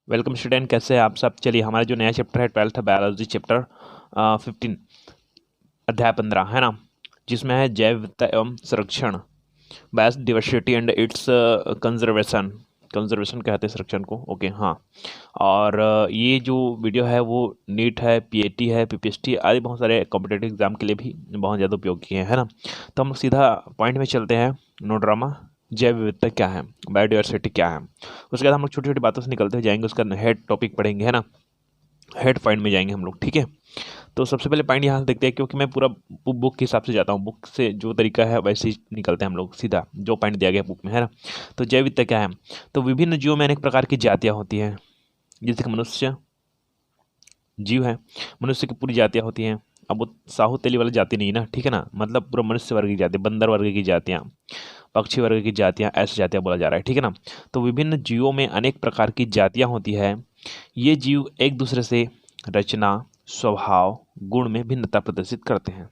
Welcome student, कैसे हैं आप सब। चलिए, हमारा जो नया चैप्टर है 12th बायोलॉजी चैप्टर 15 अध्याय 15 है ना, जिसमें है जैव विविधता एवं संरक्षण, biodiversity and it's conservation. Conservation कहते हैं संरक्षण को। ओके, हाँ। और ये जो वीडियो है वो नीट है, पीएटी है, पीपीएसटी आदि बहुत सारे कॉम्पिटेटिव एग्जाम के लिए भी बहुत ज़्यादा उपयोग किए हैं, है ना। तो हम सीधा पॉइंट में चलते हैं। No drama. जैव विविधता क्या है, बायोडाइवर्सिटी क्या है, उसके बाद हम लोग छोटी छोटी बातों से निकलते जाएंगे, उसका हेड टॉपिक पढ़ेंगे, है ना। हेड पॉइंट में जाएंगे हम लोग, ठीक है। तो सबसे पहले पॉइंट यहाँ से देखते हैं, क्योंकि मैं पूरा बुक के हिसाब से जाता हूँ, बुक से जो तरीका है वैसे ही निकलते हैं हम लोग सीधा जो पॉइंट दिया गया बुक में, है ना। तो जैव विविधता क्या है। तो विभिन्न जीवों में अनेक प्रकार की जातियाँ होती हैं। जैसे कि मनुष्य जीव है, मनुष्य की पूरी जातियाँ होती हैं। अब वो साहू तेली वाली जाति नहीं ना, ठीक है ना। मतलब पूरा मनुष्य वर्ग की जाति, बंदर वर्ग की जातियाँ, पक्षी वर्ग की जातियाँ, ऐसी जातियाँ बोला जा रहा है, ठीक है ना। तो विभिन्न जीवों में अनेक प्रकार की जातियाँ होती है। ये जीव एक दूसरे से रचना, स्वभाव, गुण में भिन्नता प्रदर्शित करते हैं।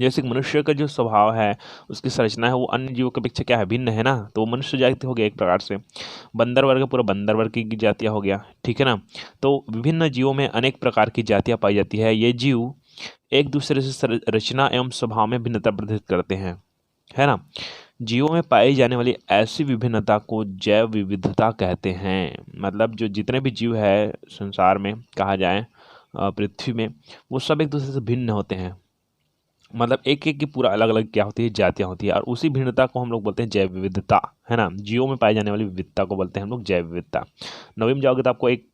जैसे कि मनुष्य का जो स्वभाव है, उसकी संरचना है, वो अन्य जीवों की अपेक्षा क्या है, भिन्न है ना। तो वो मनुष्य जाति हो गया एक प्रकार से। बंदर वर्ग पूरा बंदर वर्ग की जातियाँ हो गया, ठीक है ना। तो विभिन्न जीवों में अनेक प्रकार की जातियाँ पाई जाती है। ये जीव एक दूसरे से रचना एवं स्वभाव में भिन्नता प्रदर्शित करते हैं, है ना। जीवों में पाई जाने वाली ऐसी विभिन्नता को जैव विविधता कहते हैं। मतलब जो जितने भी जीव है संसार में, कहा जाए पृथ्वी में, वो सब एक दूसरे से भिन्न होते हैं। मतलब एक एक की पूरा अलग अलग क्या होती है, जातियाँ होती है, और उसी भिन्नता को हम लोग बोलते हैं जैव विविधता, है ना। जीवों में पाई जाने वाली विविधता को बोलते हैं हम लोग जैव विविधता। नवीं में जाओगे तो आपको एक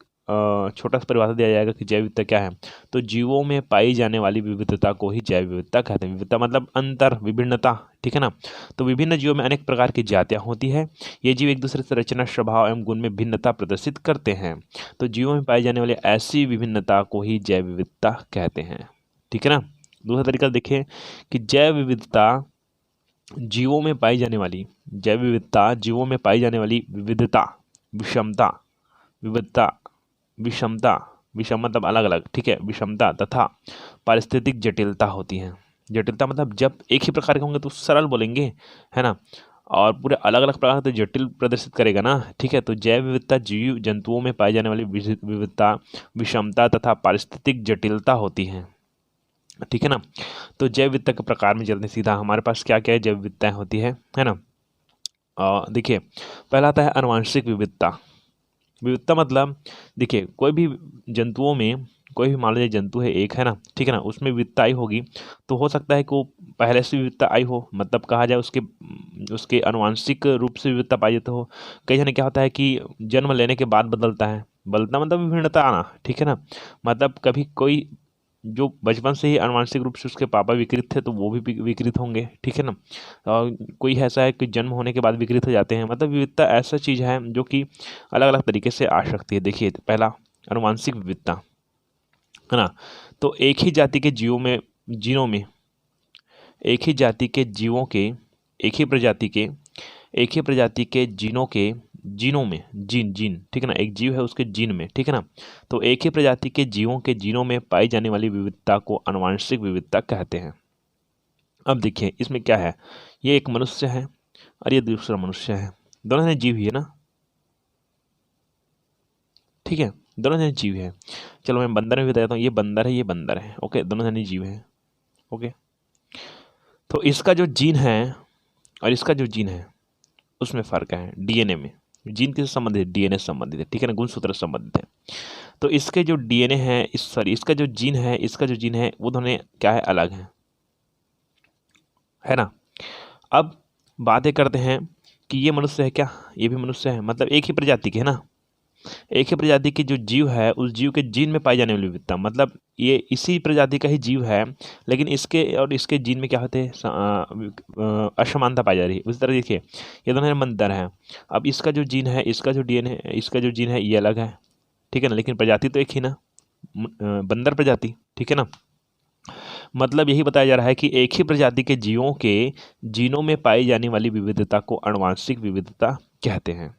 छोटा सा परिभाषा दिया जाएगा कि जैव विविधता क्या है। तो जीवों में पाई जाने वाली विविधता को ही जैव विविधता कहते हैं। विविधता मतलब अंतर, विभिन्नता, ठीक है ना। तो विभिन्न जीवों में अनेक प्रकार की जातियाँ होती है। ये जीव एक दूसरे से रचना, स्वभाव एवं गुण में भिन्नता प्रदर्शित करते हैं। तो जीवों में पाई जाने वाली ऐसी विभिन्नता को ही जैव विविधता कहते हैं, ठीक है ना। दूसरा तरीका देखें कि जैव विविधता जीवों में पाई जाने वाली, जैव विविधता जीवों में पाई जाने वाली विविधता, विषमता, विविधता, विषमता, विषम मतलब अलग अलग, ठीक है, विषमता तथा पारिस्थितिक जटिलता होती है। जटिलता मतलब जब एक ही प्रकार के होंगे तो सरल बोलेंगे, है ना। और पूरे अलग अलग प्रकार तो जटिल प्रदर्शित करेगा ना, ठीक है। तो जैव विविधता जीव जंतुओं में पाई जाने वाली विविधता, विषमता तथा पारिस्थितिक जटिलता होती है, ठीक है ना। तो जैव विविधता के प्रकार में चलते हैं सीधा। हमारे पास क्या क्या है जैव विविधताएं होती है ना। देखिए, पहला आता है आनुवंशिक विविधता। विविधता मतलब देखिए, कोई भी जंतुओं में, कोई भी मान लीजिए जंतु है एक, है ना, ठीक है ना, उसमें विविधता आई होगी। तो हो सकता है कि वो पहले से विविधता आई हो, मतलब कहा जाए उसके उसके आनुवंशिक रूप से विविधता पाई जाती हो। कई जन क्या होता है कि जन्म लेने के बाद बदलता है, बदलता मतलब विभिन्नता आना, ठीक है ना। मतलब कभी कोई जो बचपन से ही आनुवंशिक रूप से उसके पापा विकृत थे तो वो भी विकृत होंगे, ठीक है ना। और कोई ऐसा है कि जन्म होने के बाद विकृत हो जाते हैं। मतलब विविधता ऐसा चीज़ है जो कि अलग अलग तरीके से आ सकती है। देखिए, पहला आनुवंशिक विविधता, है ना। तो एक ही जाति के जीवों में, जीनों में, एक ही जाति के जीवों के, एक ही प्रजाति के, एक ही प्रजाति के जीनों के, जीनों में, जीन जीन, ठीक है ना, एक जीव है उसके जीन में, ठीक है ना। तो एक ही प्रजाति के जीवों के जीनों में पाई जाने वाली विविधता को आनुवंशिक विविधता कहते हैं। अब देखिए इसमें क्या है, ये एक मनुष्य है और ये दूसरा मनुष्य है, दोनों जने जीव ही है ना, ठीक है, दोनों जने जीव है। चलो मैं बंदर में बताता हूँ, ये बंदर है, ये बंदर है, ओके, दोनों जने जीव है, ओके। तो इसका जो जीन है और इसका जो जीन है उसमें फ़र्क है डीएनए में। जीन किससे संबंधित है, डीएनए से संबंधित है, ठीक है ना, गुणसूत्र से संबंधित है। तो इसके जो डीएनए है, इस सॉरी इसका जो जीन है, इसका जो जीन है, वो दोनों क्या है, अलग है ना। अब बातें करते हैं कि ये मनुष्य है क्या, ये भी मनुष्य है, मतलब एक ही प्रजाति के है ना। एक ही प्रजाति के जो जीव है उस जीव के जीन में पाई जाने वाली विविधता, मतलब ये इसी प्रजाति का ही जीव है, लेकिन इसके और इसके जीन में क्या होते हैं, असमानता पाई जा रही है। उसी तरह देखिए, ये दोनों बंदर हैं। अब इसका जो जीन है, इसका जो डीएनए है, इसका जो जीन है, ये अलग है, ठीक है ना, लेकिन प्रजाति तो एक ही ना, बंदर प्रजाति, ठीक है ना। मतलब यही बताया जा रहा है कि एक ही प्रजाति के जीवों के जीनों में पाई जाने वाली विविधता को आनुवंशिक विविधता कहते हैं।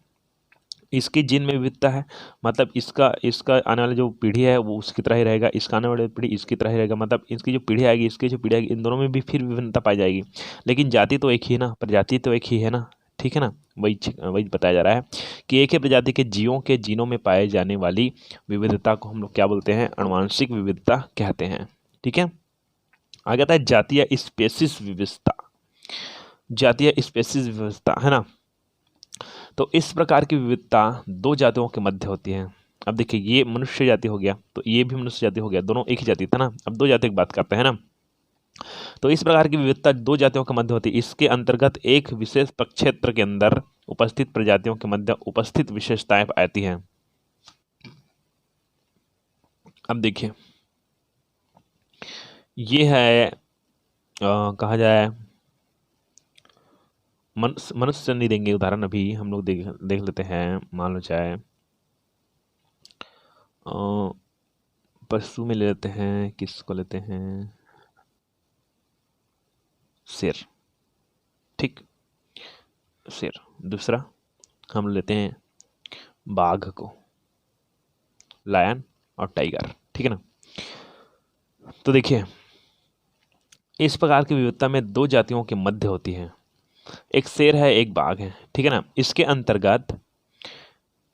इसके जीन में विविधता है, मतलब इसका इसका आने वाला जो पीढ़ी है वो उसकी तरह ही रहेगा, इसका आने वाली पीढ़ी इसकी तरह ही रहेगा, मतलब इसकी जो पीढ़ी आएगी, इसकी जो पीढ़ी आएगी, इन दोनों में भी फिर विभिन्नता पाई जाएगी। लेकिन जाति तो एक ही है ना, प्रजाति तो एक ही है ना, ठीक है ना। वही बताया जा रहा है कि एक ही प्रजाति के जीवों के जीनों में पाए जाने वाली विविधता को हम लोग क्या बोलते हैं, आनुवंशिक विविधता कहते हैं। ठीक है, आगे आता है जातीय स्पेसिस विविधता। जातीय स्पेसिस विविधता है ना, तो इस प्रकार की विविधता दो जातियों के मध्य होती है। अब देखिए ये मनुष्य जाति हो गया, तो ये भी मनुष्य जाति हो गया, दोनों एक ही जाति था ना। अब दो जाति की बात करते हैं ना, तो इस प्रकार की विविधता दो जातियों के मध्य होती है। इसके अंतर्गत एक विशेष प्रक्षेत्र के अंदर उपस्थित प्रजातियों के मध्य उपस्थित विशेषताएं आती हैं। अब देखिए ये है कहा जाए मनुष्य नहीं देंगे उदाहरण, अभी हम लोग देख लेते हैं। मान लो चाहे पशु में ले लेते हैं, किसको लेते हैं, शेर। ठीक, शेर। दूसरा हम लेते हैं बाघ को, लायन और टाइगर। ठीक है ना। तो देखिए इस प्रकार की विविधता में दो जातियों के मध्य होती है, एक शेर है एक बाघ है। ठीक है ना। इसके अंतर्गत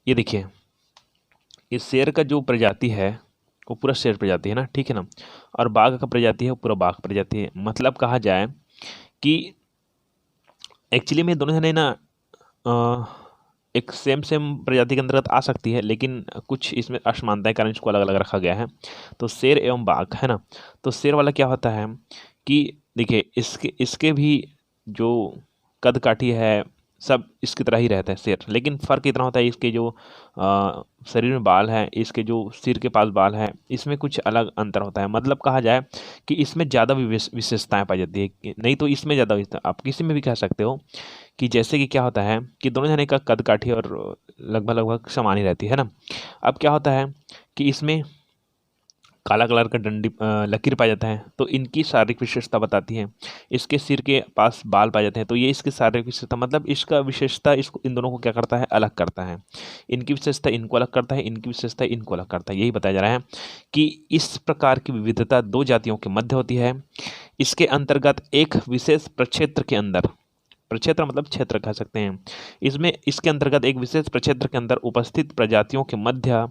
ये देखिए इस शेर का जो प्रजाति है वो पूरा शेर प्रजाति है ना, ठीक है ना, और बाघ का प्रजाति है वो पूरा बाघ प्रजाति है। मतलब कहा जाए कि एक्चुअली में दोनों जने ना एक सेम प्रजाति के अंतर्गत आ सकती है, लेकिन कुछ इसमें असमानताएं कारण इसको अलग अलग रखा गया है। तो शेर एवं बाघ है ना, तो शेर वाला क्या होता है कि देखिए इसके भी जो कद काठी है सब इसकी तरह ही रहता है शेर, लेकिन फ़र्क इतना होता है इसके जो शरीर में बाल है, इसके जो सिर के पास बाल है, इसमें कुछ अलग अंतर होता है। मतलब कहा जाए कि इसमें ज़्यादा विशेषताएं पाई जाती है, नहीं तो इसमें ज़्यादा आप किसी में भी कह सकते हो कि जैसे कि क्या होता है कि दोनों जने का कद काठी और लगभग समान ही रहती है ना। अब क्या होता है कि इसमें काला कलर का डंडी लकीर पाया जाता है, तो इनकी शारीरिक विशेषता बताती है। इसके सिर के पास बाल पाए जाते हैं, तो ये इसकी शारीरिक विशेषता, मतलब इसका विशेषता इसको इन दोनों को क्या करता है, अलग करता है। इनकी विशेषता इनको अलग करता है, इनकी विशेषता इनको अलग करता है। यही बताया जा रहा है कि इस प्रकार की विविधता दो जातियों के मध्य होती है। इसके अंतर्गत एक विशेष प्रक्षेत्र के अंदर, प्रक्षेत्र मतलब क्षेत्र कह सकते हैं, इसमें इसके अंतर्गत एक विशेष प्रक्षेत्र के अंदर उपस्थित प्रजातियों के मध्य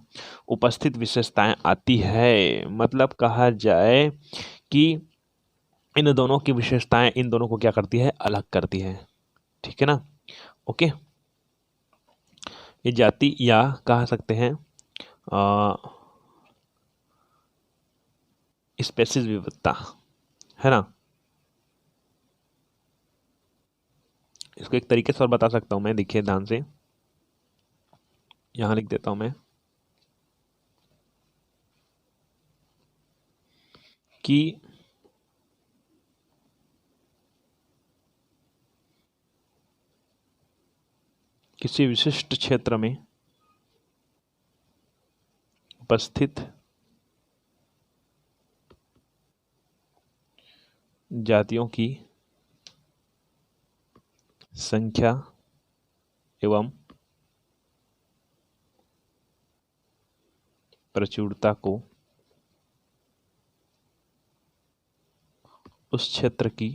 उपस्थित विशेषताएं आती है। मतलब कहा जाए कि इन दोनों की विशेषताएं इन दोनों को क्या करती है, अलग करती है। ठीक है ना। ओके, ये जाति या कह सकते हैं स्पेसीज विविधता है ना। इसको एक तरीके से और बता सकता हूं मैं, देखिए ध्यान से, यहां लिख देता हूं मैं कि किसी विशिष्ट क्षेत्र में उपस्थित जातियों की संख्या एवं प्रचुरता को उस क्षेत्र की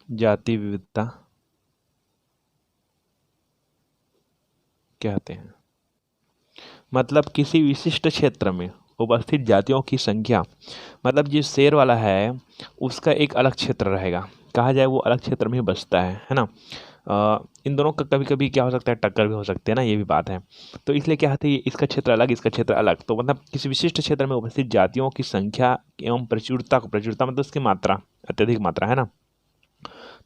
जाति विविधता कहते हैं। मतलब किसी विशिष्ट क्षेत्र में उपस्थित जातियों की संख्या, मतलब जो शेर वाला है उसका एक अलग क्षेत्र रहेगा, कहा जाए वो अलग क्षेत्र में ही बसता है ना। इन दोनों का कभी कभी क्या हो सकता है, टक्कर भी हो सकती है ना, ये भी बात है। तो इसलिए क्या होता है, इसका क्षेत्र अलग इसका क्षेत्र अलग, तो मतलब किसी विशिष्ट क्षेत्र में उपस्थित जातियों की संख्या एवं प्रचुरता को, प्रचुरता मतलब उसकी मात्रा, अत्यधिक मात्रा है ना,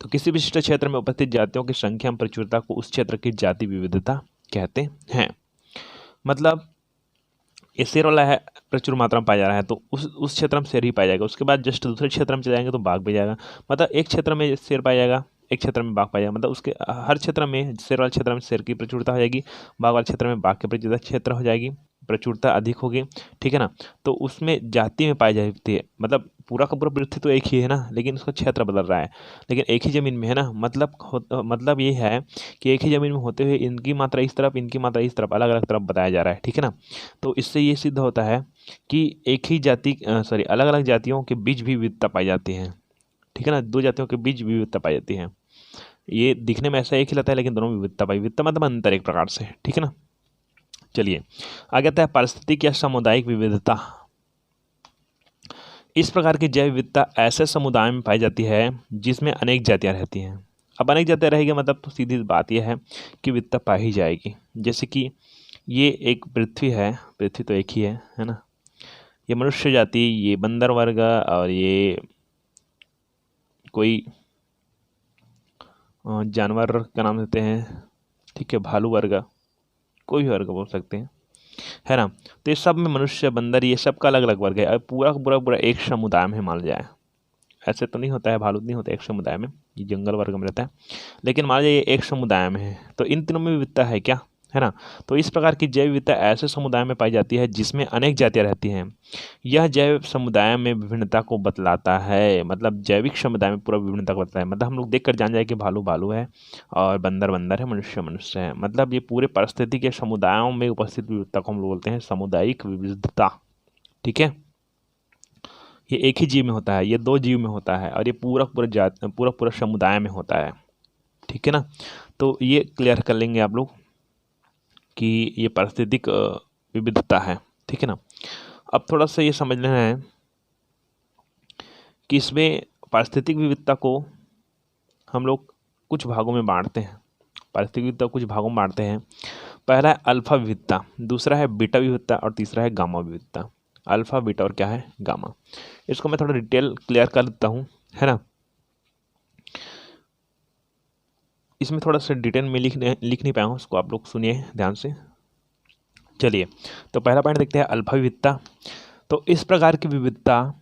तो किसी विशिष्ट क्षेत्र में उपस्थित जातियों की संख्या एवं प्रचुरता को उस क्षेत्र की जाति विविधता कहते हैं। मतलब ये शेर वाला है, प्रचुर मात्रा में पाया जा रहा है, तो उस क्षेत्र में शेर ही पाया जाएगा। उसके बाद जस्ट दूसरे क्षेत्र में चले जाएंगे तो बाघ भी जाएगा। मतलब एक क्षेत्र में शेर पाया जाएगा, एक क्षेत्र में बाघ पाया जाएगा। मतलब उसके हर क्षेत्र में, शेर वाले क्षेत्र में शेर की प्रचुरता हो जाएगी, बाघ वाले क्षेत्र में बाघ की प्रचुरता क्षेत्र हो जाएगी, प्रचुरता अधिक होगी। ठीक है ना। तो उसमें जाति में पाई जाती है, मतलब पूरा का पूरा पृथ्वी तो एक ही है ना, लेकिन उसका क्षेत्र बदल रहा है, लेकिन एक ही ज़मीन में है ना। मतलब ये है कि एक ही ज़मीन में होते हुए इनकी मात्रा इस तरफ, इनकी मात्रा इस तरफ, अलग अलग तरफ बताया जा रहा है। ठीक है ना। तो इससे ये सिद्ध होता है कि एक ही जाति अलग अलग जातियों के बीच भी विविधता पाई जाती है। ठीक है ना, दो जातियों के बीच विविधता पाई जाती है। ये दिखने में ऐसा एक ही लगता है, लेकिन दोनों में विविधता पाई। विविधता मतलब अंतर एक प्रकार से, ठीक है ना। चलिए आगे आता है पारिस्थितिक या सामुदायिक विविधता। इस प्रकार की जैव विविधता ऐसे समुदाय में पाई जाती है जिसमें अनेक जातियां रहती हैं। अब अनेक जातियां रहेगी मतलब तो सीधी बात यह है कि विविधता पाई ही जाएगी। जैसे कि ये एक पृथ्वी है, पृथ्वी तो एक ही है ना। ये मनुष्य जाति, ये बंदर वर्ग, और ये कोई जानवर का नाम देते हैं, ठीक है, भालू वर्ग, कोई भी वर्ग बोल सकते हैं, है ना। तो ये सब में मनुष्य, बंदर, ये सब का अलग अलग वर्ग है। अब पूरा पूरा पूरा एक समुदाय में मान जाए, ऐसे तो नहीं होता है, भालू नहीं होता एक समुदाय में, ये जंगल वर्ग में रहता है, लेकिन मान लीजिए ये एक समुदाय में है, तो इन तीनों में विविधता है क्या, है ना। तो इस प्रकार की जैव विविधता ऐसे समुदाय में पाई जाती है जिसमें अनेक जातियां रहती हैं। यह जैव समुदाय में विभिन्नता को बतलाता है, मतलब जैविक समुदाय में पूरा विभिन्नता को बतलाता है। मतलब हम लोग देख कर जान जाए कि भालू भालू है और बंदर बंदर है, मनुष्य मनुष्य है। मतलब ये पूरे परिस्थिति के समुदायों में उपस्थित विविधता को हम लोग बोलते हैं सामुदायिक विविधता, ठीक है। ये एक ही जीव में होता है, ये दो जीव में होता है, और ये पूरा पूरा पूरा समुदाय में होता है, ठीक है ना। तो ये क्लियर कर लेंगे आप लोग कि ये पारिस्थितिक विविधता है, ठीक है ना। अब थोड़ा सा ये समझ लेना है कि इसमें पारिस्थितिक विविधता को हम लोग कुछ भागों में बांटते हैं। पारिस्थितिक विविधता कुछ भागों में बांटते हैं। पहला है अल्फा विविधता, दूसरा है बीटा विविधता, और तीसरा है गामा विविधता। अल्फा, बीटा और क्या है, गामा। इसको मैं थोड़ा डिटेल क्लियर कर देता हूँ, है ना। इसमें थोड़ा सा डिटेल में लिख नहीं पाया हूँ, उसको आप लोग सुनिए ध्यान से। चलिए तो पहला पॉइंट देखते हैं, अल्फा विविधता। तो इस प्रकार की विविधता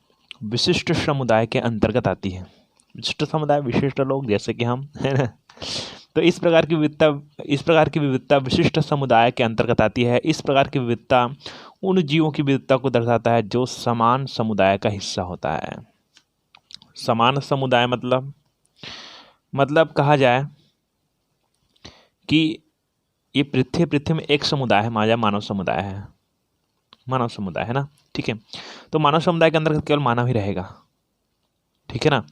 विशिष्ट समुदाय के अंतर्गत आती है। विशिष्ट समुदाय, विशिष्ट लोग जैसे कि हम, है ना। तो इस प्रकार की विविधता विशिष्ट समुदाय के अंतर्गत आती है। इस प्रकार की विविधता उन जीवों की विविधता को दर्शाता है जो समान समुदाय का हिस्सा होता है। समान समुदाय मतलब कहा जाए कि ये पृथ्वी में एक समुदाय है, मानव समुदाय है, मानव समुदाय है ना, ठीक है। तो मानव समुदाय के अंदर केवल मानव ही रहेगा, ठीक है ना।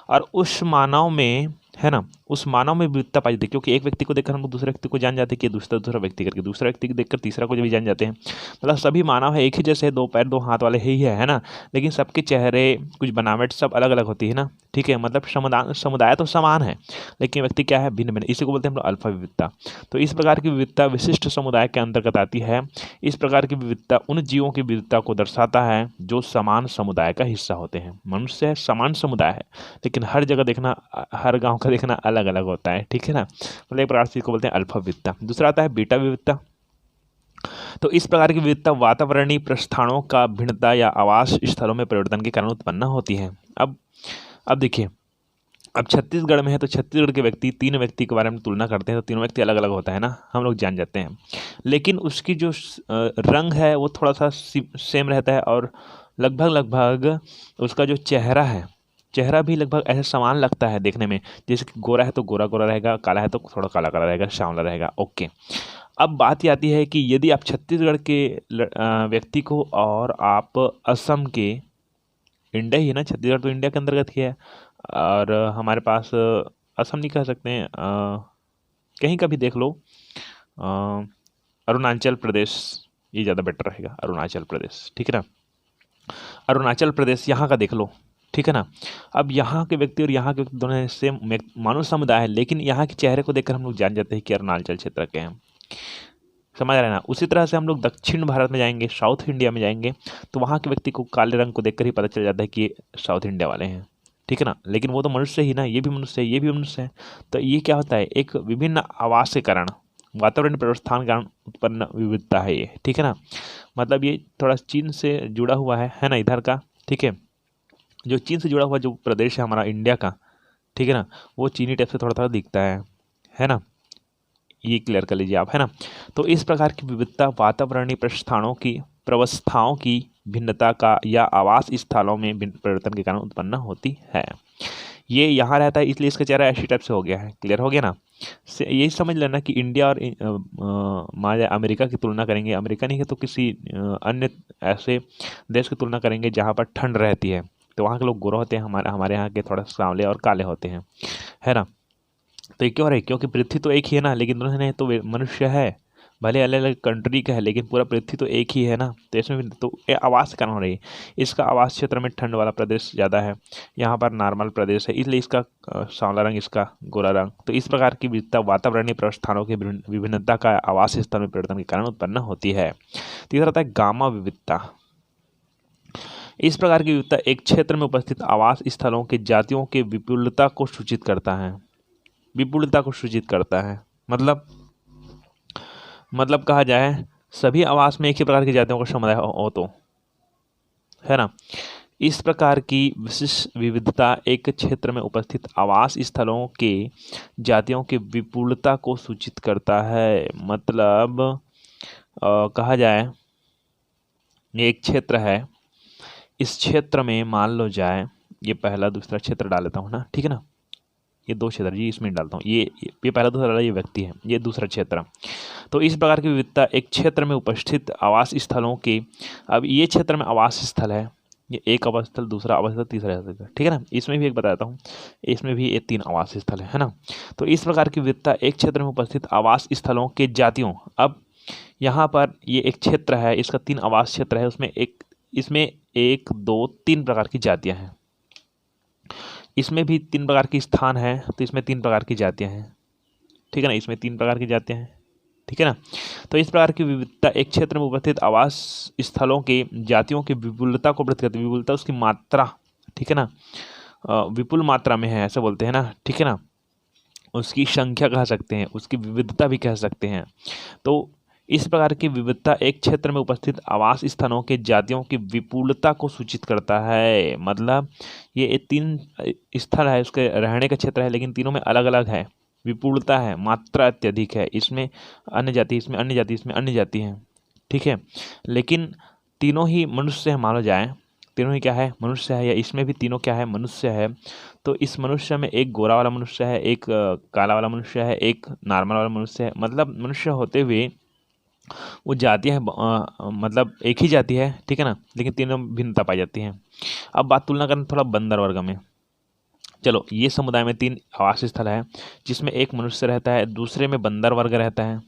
और उस मानव में, है ना, उस मानव में विविधता पाई जाती है, क्योंकि एक व्यक्ति को देखकर हम लोग दूसरे व्यक्ति को जान जाते हैं कि दूसरा व्यक्ति करके, दूसरा व्यक्ति को देखकर तीसरा को भी जान जाते हैं। मतलब सभी मानव है, एक ही जैसे दो पैर दो हाथ वाले ही है ना, लेकिन सबके चेहरे, कुछ बनावट सब अलग अलग होती है ना, ठीक है। मतलब समुदाय तो समान है, लेकिन व्यक्ति क्या है, भिन्न भिन्न, इसी को बोलते हैं हम लोग अल्फा विविधता। तो इस प्रकार की विविधता विशिष्ट समुदाय के अंतर्गत आती है। इस प्रकार की विविधता उन जीवों की विविधता को दर्शाता है जो समान समुदाय का हिस्सा होते हैं। मनुष्य है, समान समुदाय है, लेकिन हर जगह देखना, हर गांव का देखना अलग अलग होता है, ठीक है ना। मतलब एक प्रकार से इसको बोलते हैं अल्फा विविधता। दूसरा आता है बीटा विविधता। तो इस प्रकार की विविधता वातावरणीय प्रस्थानों का भिन्नता या आवास स्थलों में परिवर्तन के कारण उत्पन्न होती है। अब देखिए, अब छत्तीसगढ़ में है तो छत्तीसगढ़ के व्यक्ति, तीन व्यक्ति के बारे में तुलना करते हैं तो तीनों व्यक्ति अलग अलग होता है ना, हम लोग जान जाते हैं। लेकिन उसकी जो रंग है वो थोड़ा सा सेम रहता है, और लगभग उसका जो चेहरा है, चेहरा भी लगभग ऐसे समान लगता है देखने में। जैसे कि गोरा है तो गोरा गोरा रहेगा, काला है तो थोड़ा काला काला रहेगा, सांवला रहेगा, ओके। अब बात ये आती है कि यदि आप छत्तीसगढ़ के व्यक्ति को और आप असम के, इंडिया ही है ना, छत्तीसगढ़ तो इंडिया के अंतर्गत ही है, और हमारे पास असम नहीं कह सकते हैं, कहीं का भी देख लो, अरुणाचल प्रदेश, ये ज़्यादा बेटर रहेगा, अरुणाचल प्रदेश, ठीक है ना। अरुणाचल प्रदेश यहाँ का देख लो, ठीक है ना। अब यहाँ के व्यक्ति और यहाँ के व्यक्ति दोनों सेम मानव समुदाय है, लेकिन यहाँ के चेहरे को देखकर हम लोग जान जाते हैं कि अरुणाचल क्षेत्र के हैं, समझ रहे हैं ना। उसी तरह से हम लोग दक्षिण भारत में जाएंगे, साउथ इंडिया में जाएंगे, तो वहाँ के व्यक्ति को काले रंग को देखकर ही पता चल जाता है कि ये साउथ इंडिया वाले हैं, ठीक है ना। लेकिन वो तो मनुष्य ही ना, ये भी मनुष्य है, ये भी मनुष्य है। तो ये क्या होता है, एक विभिन्न आवास के कारण, वातावरण व्यवस्थान के कारण उत्पन्न विविधता है ये, ठीक है ना। मतलब ये थोड़ा चीन से जुड़ा हुआ है ना, इधर का, ठीक है। जो चीन से जुड़ा हुआ जो प्रदेश है हमारा इंडिया का, ठीक है ना, वो चीनी टाइप से थोड़ा थोड़ा दिखता है ना। ये क्लियर कर लीजिए आप, है ना। तो इस प्रकार की विविधता वातावरणीय प्रस्थानों की प्रवस्थाओं की भिन्नता का या आवास स्थलों में परिवर्तन के कारण उत्पन्न होती है। ये यहाँ रहता है इसलिए इसका चेहरा ऐसी टाइप से हो गया है, क्लियर हो गया ना। यही समझ लेना कि इंडिया और मान लिया अमेरिका की तुलना करेंगे, अमेरिका नहीं है तो किसी अन्य ऐसे देश की तुलना करेंगे जहाँ पर ठंड रहती है, तो वहाँ के लोग गोरे होते हैं, हमारे यहाँ के थोड़ा सांवले और काले होते हैं, है ना। तो ये क्यों रहे? क्योंकि पृथ्वी तो एक ही है ना, लेकिन उन्होंने तो मनुष्य है, भले अलग अलग कंट्री का है लेकिन पूरा पृथ्वी तो एक ही है ना। तो इसमें भी तो ये आवास के कारण हो रही है। इसका आवास क्षेत्र में ठंड वाला प्रदेश ज़्यादा है, यहाँ पर नॉर्मल प्रदेश है, इसलिए इसका सांवला रंग, इसका गोरा रंग। तो इस प्रकार की विविधता वातावरणीय प्रस्थानों की विभिन्नता का आवास स्थल में परिवर्तन के कारण उत्पन्न होती है। तीसरा आता है गामा विविधता। इस प्रकार की विविधता एक क्षेत्र में उपस्थित आवास स्थलों के जातियों के विपुलता को सूचित करता है। विपुलता को सूचित करता है मतलब कहा जाए सभी आवास में एक ही प्रकार की जातियों का समुदाय हो तो, है ना। इस प्रकार की विशिष्ट विविधता एक क्षेत्र में उपस्थित आवास स्थलों के जातियों की विपुलता को सूचित करता है। मतलब कहा जाए ये एक क्षेत्र है, इस क्षेत्र में मान लो जाए, ये पहला दूसरा क्षेत्र डाल लेता हूँ ना, ठीक है ना, ये दो क्षेत्र जी इसमें डालता हूँ, ये पहला दूसरा डाला, ये व्यक्ति है, ये दूसरा क्षेत्र। तो इस प्रकार की विविधता एक क्षेत्र में उपस्थित आवास स्थलों के, अब ये क्षेत्र में आवास स्थल है, ये एक आवास स्थल, दूसरा आवास स्थल, तीसरा आवास स्थल, ठीक है ना। इसमें भी एक बताता हूँ, इसमें भी ये 3 आवास स्थल है ना। तो इस प्रकार की विविधता एक क्षेत्र में उपस्थित आवास स्थलों के जातियों, अब यहाँ पर ये एक क्षेत्र है, इसका 3 आवास क्षेत्र है, इसमें 1 2 3 प्रकार की जातियाँ हैं, इसमें भी 3 प्रकार की स्थान है, तो इसमें 3 प्रकार की जातियाँ हैं, ठीक है ना, इसमें 3 प्रकार की जातियाँ हैं, ठीक है ना। तो इस प्रकार की विविधता एक क्षेत्र में उपस्थित आवास स्थलों के जातियों की विपुलता को प्रकट करती है। विपुलता उसकी मात्रा, ठीक है ना, विपुल मात्रा में है ऐसा बोलते हैं ना, ठीक है ना, उसकी संख्या कह सकते हैं, उसकी विविधता भी कह सकते हैं। तो इस प्रकार की विविधता एक क्षेत्र में उपस्थित आवास स्थानों के जातियों की विपुलता को सूचित करता है। मतलब ये 3 स्थल है, उसके रहने का क्षेत्र है, लेकिन तीनों में अलग अलग है, विपुलता है, मात्रा अत्यधिक है, इसमें अन्य जाति, इसमें अन्य जाति, इसमें अन्य जाति है, ठीक है। लेकिन तीनों ही मनुष्य है, मानो जाए तीनों ही क्या है, मनुष्य है, या इसमें भी तीनों क्या है, मनुष्य है। तो इस मनुष्य में एक गोरा वाला मनुष्य है, एक काला वाला मनुष्य है, एक नॉर्मल वाला मनुष्य है। मतलब मनुष्य होते हुए वो जाति है, मतलब एक ही जाति है, ठीक है ना, लेकिन तीनों भिन्नता पाई जाती है। अब बात तुलना करना थोड़ा बंदर वर्ग में। चलो, ये समुदाय में 3 आवास स्थल है, जिसमें एक मनुष्य रहता है, दूसरे में बंदर वर्ग रहता है,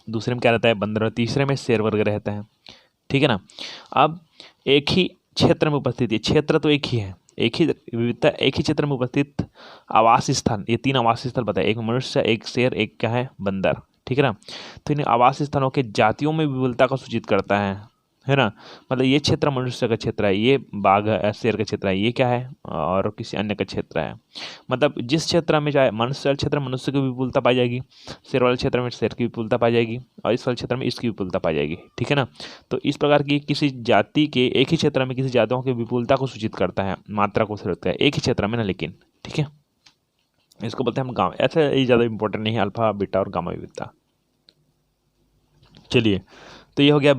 दूसरे में क्या रहता है, बंदर, तीसरे में शेर वर्ग रहता है, ठीक है ना। अब एक ही क्षेत्र में उपस्थित है, क्षेत्र तो एक ही है, एक ही विविधता एक ही क्षेत्र में उपस्थित आवास स्थल, ये 3 आवास स्थल बताए, एक मनुष्य, एक शेर, एक क्या है, बंदर, ठीक है ना। तो इन आवास स्थलों के जातियों में विपुलता को सूचित करता है ना। मतलब ये क्षेत्र मनुष्य का क्षेत्र है, ये बाघ है, शेर का क्षेत्र है, ये क्या है, और किसी अन्य का क्षेत्र है। मतलब जिस क्षेत्र में चाहे मनुष्य वाले क्षेत्र में मनुष्य की विपुलता पाई जाएगी, शेर वाले क्षेत्र में शेर की विपुलता पाई जाएगी, और इस वाले क्षेत्र में इसकी विपुलता पाई जाएगी, ठीक है ना। तो इस प्रकार की किसी जाति के, एक ही क्षेत्र में किसी जातियों की विपुलता को सूचित करता है, मात्रा को सूचित करता है, एक ही क्षेत्र में ना, लेकिन ठीक है, इसको बोलते हैं हम गामा। ऐसा ये ज़्यादा इंपॉर्टेंट नहीं है, अल्फा बीटा और गामा विविधता। चलिए, तो ये हो गया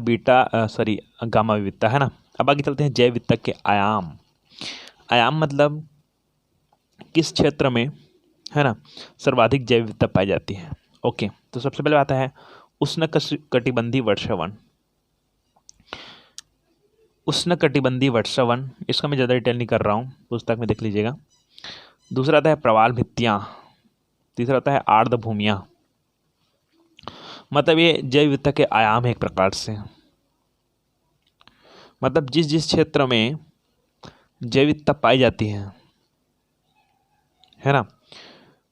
गामा विविधता, है ना। अब आगे चलते हैं जैव विविधता के आयाम। आयाम मतलब किस क्षेत्र में, है ना, सर्वाधिक जैव विविधता पाई जाती है। ओके, तो सबसे पहले आता है उष्णकटिबंधीय वर्षावन। उष्णकटिबंधीय वर्षावन, इसका मैं ज़्यादा डिटेल नहीं कर रहा हूँ, पुस्तक में देख लीजिएगा। दूसरा आता है प्रवाल भित्तियाँ, तीसरा आता है आर्द्र भूमियाँ। मतलब ये जैव विविधता के आयाम है एक प्रकार से। मतलब जिस जिस क्षेत्र में जैव विविधता पाई जाती है ना,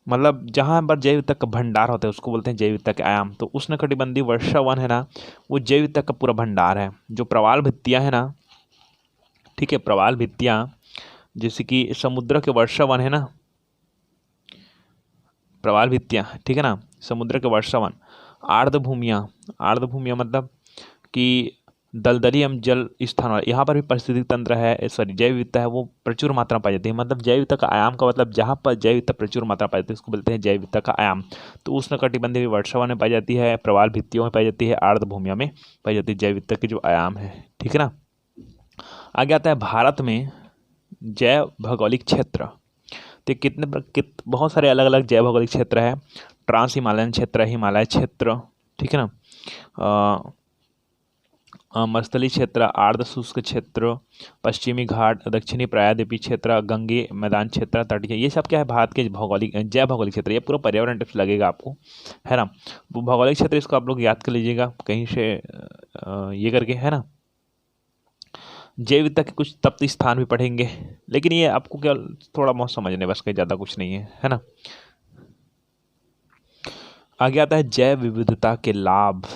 मतलब जहाँ पर जैव विविधता का भंडार होता है उसको बोलते हैं जैव विविधता के आयाम। तो उष्णकटिबंधीय वर्षावन है ना, वो जैव विविधता का पूरा भंडार है। जो प्रवाल भित्तियाँ है ना, ठीक है, प्रवाल भित्तियाँ जैसे कि समुद्र के वर्षावन है ना, प्रवाल भित्तियाँ, ठीक है ना, समुद्र के वर्षावन। आर्द्र भूमियाँ मतलब कि दलदली एवं जल स्थान वाले, यहाँ पर भी पारिस्थितिक तंत्र है, जैव विविधता है, वो प्रचुर मात्रा में पाई जाती है। मतलब जैव विविधता का आयाम का मतलब जहाँ पर जैव विविधता प्रचुर मात्रा पाई जाती है उसको बोलते हैं जैव विविधता का आयाम। तो उष्णकटिबंधीय वर्षावन में पाई जाती है, प्रवाल भित्तियों में पाई जाती है, आर्द्र भूमियों में पाई जाती है जैव विविधता के जो आयाम है, ठीक है ना। आगे आता है भारत में जैव भौगोलिक क्षेत्र। तो बहुत सारे अलग अलग जैव भौगोलिक क्षेत्र है। ट्रांस हिमालयन क्षेत्र, हिमालय क्षेत्र, ठीक है ना, मरुस्थलीय क्षेत्र, आर्द्र शुष्क क्षेत्र, पश्चिमी घाट, दक्षिणी प्रायद्वीपीय क्षेत्र, गंगे मैदान क्षेत्र, तटीय, ये सब क्या है भारत के भौगोलिक जैव भौगोलिक क्षेत्र। ये पूरा पर्यावरण टिप्स लगेगा आपको, है ना। वो भौगोलिक क्षेत्र इसको आप लोग याद कर लीजिएगा कहीं से ये करके, है ना। जैव विविधता के कुछ तप्त स्थान भी पढ़ेंगे, लेकिन ये आपको क्या थोड़ा बहुत समझने बस, कहीं ज़्यादा कुछ नहीं है ना। आगे आता है जैव विविधता के लाभ,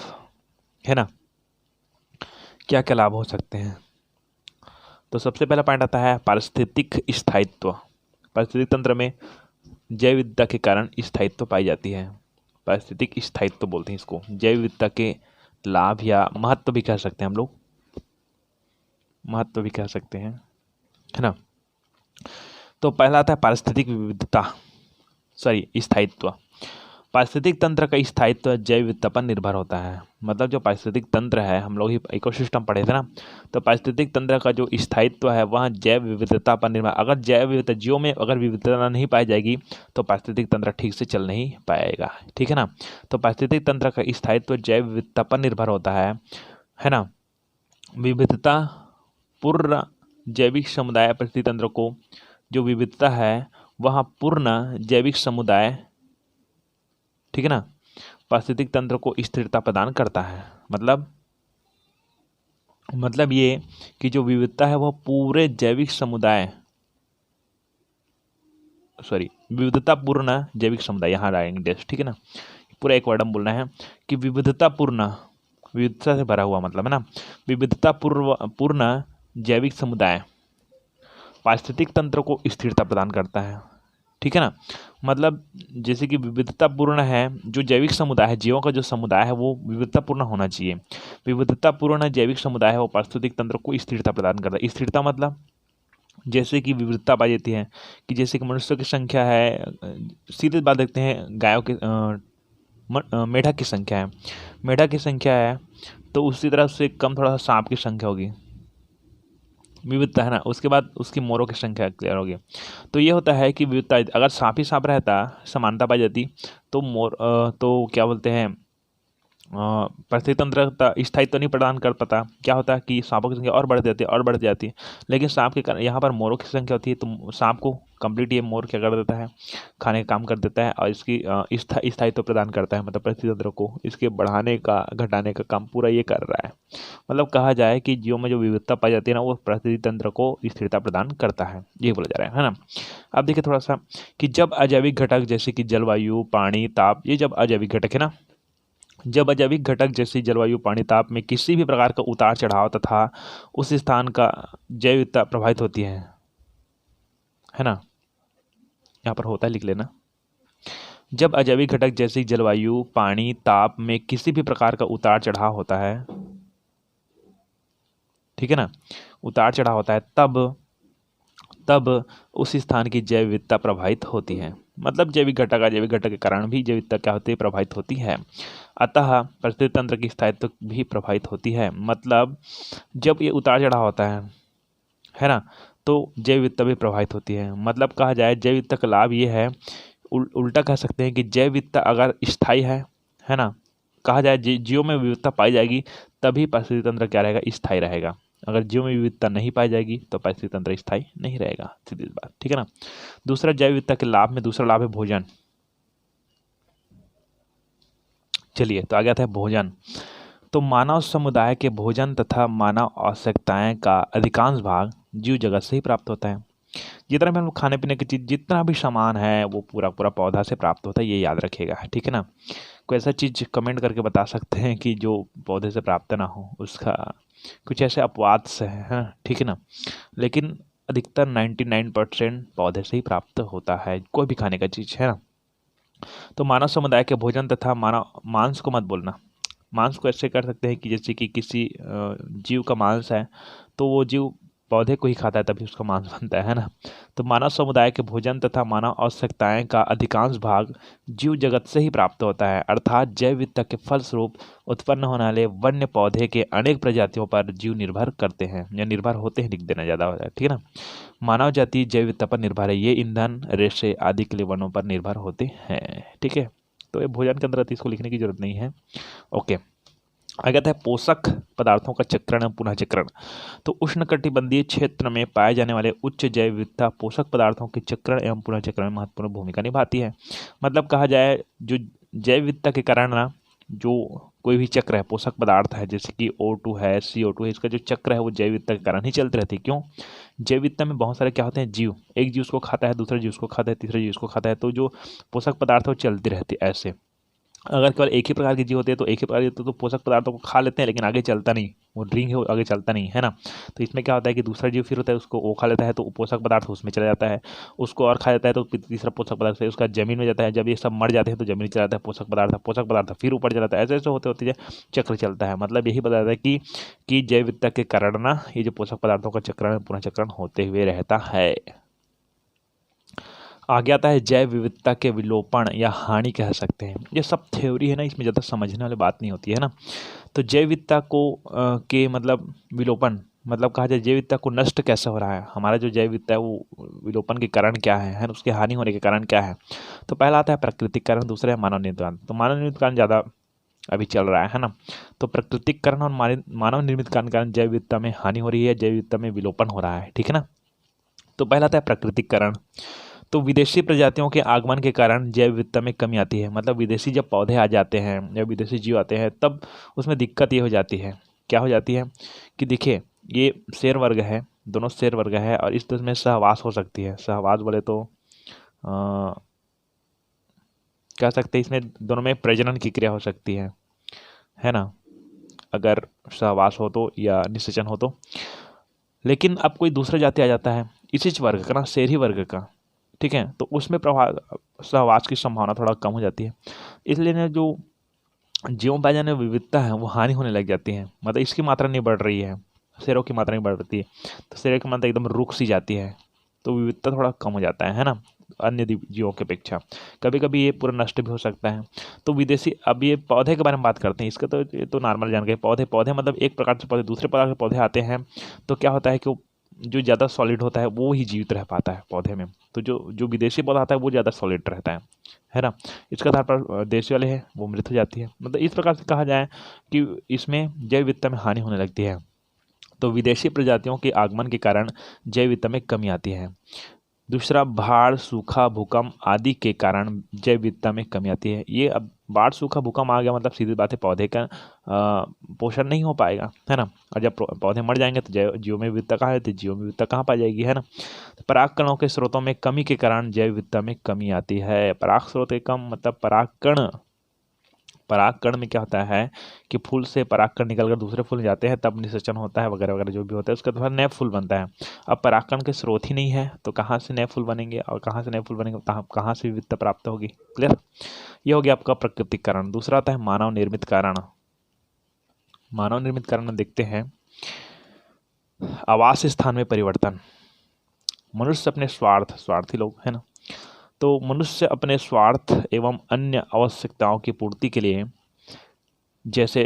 है ना। क्या क्या लाभ हो सकते हैं। तो सबसे पहला पॉइंट आता है पारिस्थितिक स्थायित्व। पारिस्थितिक तंत्र में जैव विविधता के कारण स्थायित्व पाई जाती है। पारिस्थितिक स्थायित्व बोलते हैं इसको। जैव विविधता के लाभ या महत्व भी कह सकते हैं हम लोग, महत्व भी कह सकते हैं, है ना। तो पहला आता है पारिस्थितिक विविधता, स्थायित्व। पारिस्थितिक तंत्र का स्थायित्व जैव विविधता पर निर्भर होता है। मतलब जो पारिस्थितिक तंत्र है, हम लोग ही इकोसिस्टम पढ़े थे ना, तो पारिस्थितिक तंत्र का जो स्थायित्व है वह जैव विविधता पर निर्भर। अगर जैव विविधता, जीव में अगर विविधता नहीं पाई जाएगी तो पारिस्थितिक तंत्र ठीक से चल नहीं पाएगा, ठीक है ना। तो पारिस्थितिक तंत्र का स्थायित्व जैव विविधता पर निर्भर होता है ना। विविधता पूर्ण जैविक समुदाय, पारिस्थितिक तंत्र को जो विविधता है वह पूर्ण जैविक समुदाय, ठीक है ना, पारिस्थितिक तंत्र को स्थिरता प्रदान करता है। मतलब ये कि जो विविधता है वह पूरे जैविक समुदाय, विविधता पूर्ण जैविक समुदाय, यहाँ आएंगे, ठीक है ना। पूरा एक वर्ड हम बोलना है कि विविधता पूर्ण, विविधता से भरा हुआ मतलब, है ना। विविधता पूर्ण जैविक समुदाय पारिस्थितिक तंत्र को स्थिरता प्रदान करता है, ठीक है ना। मतलब जैसे कि विविधतापूर्ण है जो जैविक समुदाय है, जीवों का जो समुदाय है वो विविधतापूर्ण होना चाहिए। विविधतापूर्ण जैविक समुदाय है वो पारिस्थितिक तंत्र को स्थिरता प्रदान करता है। स्थिरता मतलब जैसे कि विविधता पाई जाती है कि जैसे कि मनुष्यों की संख्या है, सीधे बात देखते हैं, गायों की मेढक की संख्या है, मेढक की संख्या है तो उसी तरह से कम थोड़ा सा सांप की संख्या होगी, विविधता, है ना। उसके बाद उसकी मोरों की संख्या क्लियर होगी। तो ये होता है कि विविधता, अगर सांप ही सांप रहता, समानता पाई जाती, तो तो क्या बोलते हैं, पारिस्थितिक तंत्र स्थायित्व नहीं प्रदान कर पाता। क्या होता है कि सांपों की संख्या और बढ़ जाती है, लेकिन सांप के कारण यहाँ पर मोरों की संख्या होती है, तो सांप को कंप्लीट ये मोर क्या कर देता है, खाने का काम कर देता है और इसकी स्थायित्व प्रदान करता है। मतलब पारिस्थितिक तंत्र को इसके बढ़ाने का घटाने का काम पूरा ये कर रहा है। मतलब कहा जाए कि जीव में जो विविधता पाई जाती है ना, वो पारिस्थितिक तंत्र को स्थिरता प्रदान करता है, ये बोला जा रहा है ना। अब देखिए थोड़ा सा कि जब अजैविक घटक जैसे कि जलवायु, पानी, ताप, ये जब अजैविक घटक है ना, जब अजैविक घटक जैसी जलवायु, पानी, ताप में किसी भी प्रकार का उतार चढ़ाव तथा उस स्थान का जैव विविधता प्रभावित होती है ना। यहाँ पर होता है, लिख लेना। जब अजैविक घटक जैसी जलवायु, पानी, ताप में किसी भी प्रकार का उतार चढ़ाव होता है, ठीक है ना, उतार चढ़ाव होता है, तब उस स्थान की जैव विविधता प्रभावित होती है। मतलब जैविक घटक के कारण भी जैव विविधता क्या होती है, प्रभावित होती है। अतः पारिस्थितिक तंत्र की स्थायित्व भी प्रभावित होती है। मतलब जब ये उतार चढ़ाव होता है ना, तो जैव विविधता भी प्रभावित होती है। मतलब कहा जाए जैव विविधता का लाभ ये है, उल्टा कह सकते हैं कि जैव विविधता अगर स्थायी है ना, कहा जाए जीव में विविधता पाई जाएगी तभी पारिस्थितिक तंत्र क्या रहेगा, स्थायी रहेगा। अगर जीव में विविधता नहीं पाई जाएगी तो पारिस्थितिक तंत्र स्थायी नहीं रहेगा, सीधी बात, ठीक है ना। दूसरा जैव विविधता के लाभ में दूसरा लाभ है भोजन। चलिए तो आगे आता है भोजन। तो मानव समुदाय के भोजन तथा मानव आवश्यकताएं का अधिकांश भाग जीव जगत से ही प्राप्त होता है। जितना भी हम लोग खाने पीने की चीज़, जितना भी सामान है वो पूरा पौधा से प्राप्त होता है, ये याद रखिएगा, ठीक है ना। कोई ऐसा चीज़ कमेंट करके बता सकते हैं कि जो पौधे से प्राप्त ना हो, उसका कुछ ऐसे अपवाद से है, ठीक है ना। लेकिन अधिकतर 99% पौधे से ही प्राप्त होता है कोई भी खाने का चीज़, है ना। तो मानव समुदाय के भोजन तथा मानव मांस को मत बोलना। मांस को ऐसे कर सकते हैं कि जैसे कि किसी जीव का मांस है तो वो जीव पौधे को ही खाता है तभी उसका मांस बनता है ना। तो मानव समुदाय के भोजन तथा मानव आवश्यकताएं का अधिकांश भाग जीव जगत से ही प्राप्त होता है, अर्थात जैव विविधता के फलस्वरूप उत्पन्न होने वाले वन्य पौधे के अनेक प्रजातियों पर जीव निर्भर करते हैं या निर्भर होते हैं, लिख देना ज़्यादा हो जाए, ठीक है ना। मानव जाति जैव विविधता पर निर्भर है, ये ईंधन, रेशे आदि के लिए वनों पर निर्भर होते हैं, ठीक है। तो ये भोजन के अंदर इसको लिखने की जरूरत नहीं है, ओके। आगे आता है पोषक पदार्थों का चक्रण एवं पुनः चक्रण। तो उष्णकटिबंधीय क्षेत्र में पाए जाने वाले उच्च जैव विविधता पोषक पदार्थों के चक्रण एवं पुनः चक्रण में महत्वपूर्ण भूमिका निभाती है। मतलब कहा जाए जो जैव विविधता के कारण ना जो कोई भी चक्र है, पोषक पदार्थ है जैसे कि O2 है, CO2 है, इसका जो चक्र है वो जैव विविधता के कारण ही चलते रहते हैं। क्यों? जैव विविधता में बहुत सारे क्या होते हैं जीव, एक जीव उसको खाता है, दूसरा जीव उसको खाता है, तीसरा जीव उसको खाता है, तो जो पोषक पदार्थ है वो चलते रहते हैं। ऐसे अगर केवल एक ही प्रकार के जीव होते हैं तो एक ही प्रकार के तो पोषक पदार्थों को खा लेते हैं लेकिन आगे चलता नहीं, वो ड्रिंक है वो आगे चलता नहीं है ना। तो इसमें क्या होता है कि दूसरा जीव फिर होता है उसको वो खा लेता है तो पोषक पदार्थ उसमें चला जाता है, उसको और खा लेता है तो तीसरा पोषक पदार्थ उसका जमीन में जाता है, जब ये सब मर जाते हैं तो जमीन में चला जाता है पोषक पदार्थ फिर ऊपर चला जाता है। ऐसे ऐसे होते होते चक्र चलता है। मतलब यही बताता है कि जैव विविधता के कारण ना ये जो पोषक पदार्थों का चक्रण पुनः चक्रण होते हुए रहता है। आगे आता है जैव विविधता के विलोपन या हानि कह सकते हैं। ये सब थ्योरी है ना, इसमें ज़्यादा समझने वाली बात नहीं होती है ना। तो जैव विविधता को के मतलब विलोपन, मतलब कहा जाए जैव विविधता को नष्ट कैसे हो रहा है, हमारा जो जैव विविधता है वो विलोपन के कारण क्या है ना, उसके हानि होने के कारण क्या है। तो पहला आता है प्राकृतिक कारण, दूसरा है मानव निर्मित कारण। तो मानव निर्मित कारण ज़्यादा अभी चल रहा है ना। तो प्राकृतिक कारण और मानव निर्मित कारण जैव विविधता में हानि हो रही है, जैव विविधता में विलोपन हो रहा है, ठीक है ना। तो पहला आता है प्राकृतिक कारण। तो विदेशी प्रजातियों के आगमन के कारण जैव विविधता में कमी आती है। मतलब विदेशी जब पौधे आ जाते हैं या विदेशी जीव आते हैं तब उसमें दिक्कत ये हो जाती है, क्या हो जाती है कि देखिए ये शेर वर्ग है, दोनों शेर वर्ग है और इस में सहवास हो सकती है। सहवास बोले तो कह सकते हैं इसमें दोनों में प्रजनन की क्रिया हो सकती है ना, अगर सहवास हो तो या निषेचन हो तो। लेकिन अब कोई दूसरा जाति आ जाता है इसी वर्ग का ना, शेर ही वर्ग का, ठीक है, तो उसमें सहवास की संभावना थोड़ा कम हो जाती है। इसलिए ना जो जीवों पाए जाने विविधता है वो हानि होने लग जाती है। मतलब इसकी मात्रा नहीं बढ़ रही है, शेरों की मात्रा नहीं बढ़ रही है, तो शेरों की मात्रा एकदम रुक सी जाती है, तो विविधता थोड़ा कम हो जाता है ना अन्य जीवों की अपेक्षा। कभी कभी ये पूरा नष्ट भी हो सकता है। तो विदेशी, अब ये पौधे के बारे में बात करते हैं, इसका तो ये तो नॉर्मल जान गए। पौधे मतलब एक प्रकार से पौधे दूसरे प्रकार के पौधे आते हैं, तो क्या होता है कि जो ज़्यादा सॉलिड होता है वो ही जीवित रह पाता है पौधे में। तो जो जो विदेशी पौधा आता है वो ज़्यादा सॉलिड रहता है ना। इसका आधार पर देशी वाले हैं वो मृत हो जाती है। मतलब इस प्रकार से कहा जाए कि इसमें जैव विविधता में हानि होने लगती है। तो विदेशी प्रजातियों के आगमन के कारण जैव विविधता में कमी आती है। दूसरा, बाढ़, सूखा, भूकंप आदि के कारण जैव विविधता में कमी आती है। ये अब बाढ़, सूखा, भूकंप आ गया मतलब सीधी बात है पौधे का पोषण नहीं हो पाएगा, है ना। और जब पौधे मर जाएंगे तो जीव में विविधता कहाँ है, तो जीव में विविधता कहाँ पाई जाएगी, है ना। तो परागकणों के स्रोतों में कमी के कारण जैव विविधता में कमी आती है। पराग स्रोत के कम मतलब परागकण में क्या होता है कि फूल से परागकण निकलकर दूसरे फूल में जाते हैं, तब निषेचन होता है वगैरह वगैरह जो भी होता है, उसका थोड़ा नए फूल बनता है। अब परागकण के स्रोत ही नहीं है तो कहाँ से नए फूल बनेंगे, और कहाँ से नए फूल बनेंगे कहाँ से विविधता प्राप्त होगी। क्लियर। ये हो गया आपका प्राकृतिक कारण। दूसरा आता है मानव निर्मित कारण। मानव निर्मित कारण में देखते हैं आवास स्थान में परिवर्तन। मनुष्य अपने स्वार्थी लोग है ना, तो मनुष्य अपने स्वार्थ एवं अन्य आवश्यकताओं की पूर्ति के लिए जैसे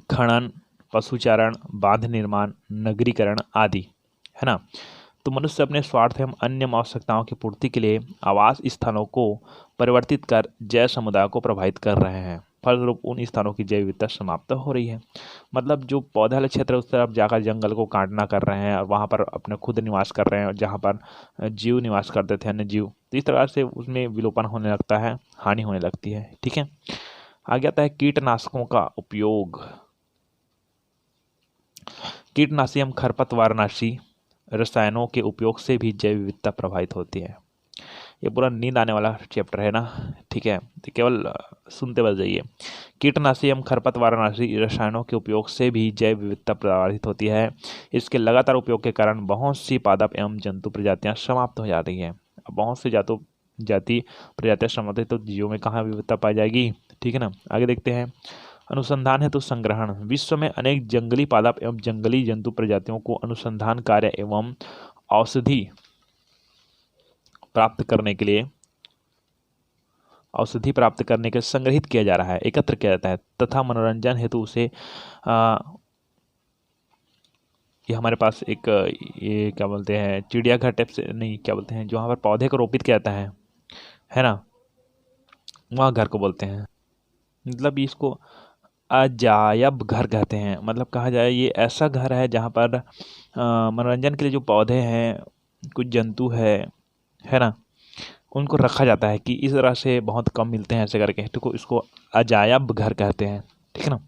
खनन, पशुचारण, बांध निर्माण, नगरीकरण आदि, है ना। तो मनुष्य अपने स्वार्थ एवं अन्य आवश्यकताओं की पूर्ति के लिए आवास स्थानों को परिवर्तित कर जैव समुदाय को प्रभावित कर रहे हैं। फलस्वरूप उन स्थानों की जैव विविधता समाप्त हो रही है। मतलब जो पौधे वाले क्षेत्र है उस तरफ जाकर जंगल को काटना कर रहे हैं और वहाँ पर अपने खुद निवास कर रहे हैं, और जहाँ पर जीव निवास करते थे अन्य जीव, तो इस तरह से उसमें विलोपन होने लगता है, हानि होने लगती है, ठीक है। आगे आता है कीटनाशकों का उपयोग। कीटनाशी एवं खरपतवारनाशी रसायनों के उपयोग से भी जैव विविधता प्रभावित होती है। ये पूरा नींद आने वाला चैप्टर है ना, ठीक है, तो केवल सुनते बस जाइए। कीटनाशी एवं खरपतवारनाशी रसायनों के उपयोग से भी जैव विविधता प्रभावित होती है। इसके लगातार उपयोग के कारण बहुत सी पादप एवं जंतु प्रजातियां समाप्त हो जाती हैं। बहुत सी जाति प्रजातियां समाप्त है तो जीवों में कहाँ विविधता पाई जाएगी, ठीक है ना। आगे देखते हैं अनुसंधान हेतु संग्रहण। विश्व में अनेक जंगली पादप एवं जंगली जंतु प्रजातियों को अनुसंधान कार्य एवं औषधि प्राप्त करने के संग्रहित किया जा रहा है, एकत्र किया जाता है तथा मनोरंजन हेतु उसे ये हमारे पास एक ये क्या बोलते हैं चिड़ियाघर टाइप से नहीं, क्या बोलते हैं जो वहाँ पर पौधे को रोपित किया जाता है ना, वहाँ घर को बोलते हैं। मतलब इसको अजायब घर कहते हैं। मतलब कहा जाए ये ऐसा घर है जहाँ पर मनोरंजन के लिए जो पौधे हैं, कुछ जंतु है ना, उनको रखा जाता है कि इस तरह से बहुत कम मिलते हैं ऐसे करके, तो इसको अजायब घर कहते हैं। ठीक है ना।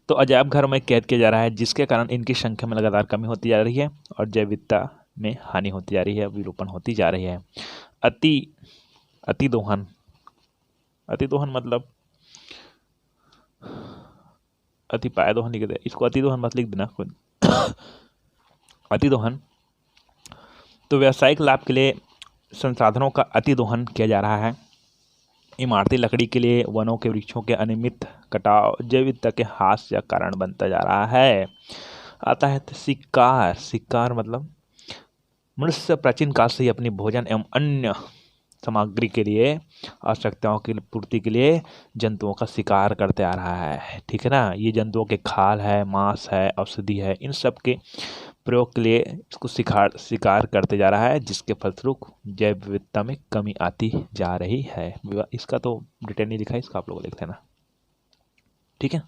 तो अजायब घर में कैद किया जा रहा है, जिसके कारण इनकी संख्या में लगातार कमी होती जा रही है और जैव विविधता में हानि होती जा रही है, विलोपन होती जा रही है। अति अतिदोहन, अतिदोहन मतलब अति पायदोहन लिख दे, इसको अतिदोहन मत लिख देना खुद। अतिदोहन तो व्यावसायिक लाभ के लिए संसाधनों का अतिदोहन किया जा रहा है। इमारती लकड़ी के लिए वनों के वृक्षों के अनियमित कटाव जैव विविधता के ह्रास का कारण बनता जा रहा है। आता है तो शिकार। शिकार मतलब मनुष्य प्राचीन काल से ही अपनी भोजन एवं अन्य सामग्री के लिए, आवश्यकताओं की पूर्ति के लिए जंतुओं का शिकार करते आ रहा है। ठीक है ना। ये जंतुओं के खाल है, मांस है, औषधि है, इन सब के प्रयोग के लिए इसको शिकार करते जा रहा है, जिसके फलस्वरूप जैव विविधता में कमी आती जा रही है। इसका तो डिटेल नहीं लिखा है, इसका आप लोग लिख लेना। ठीक है।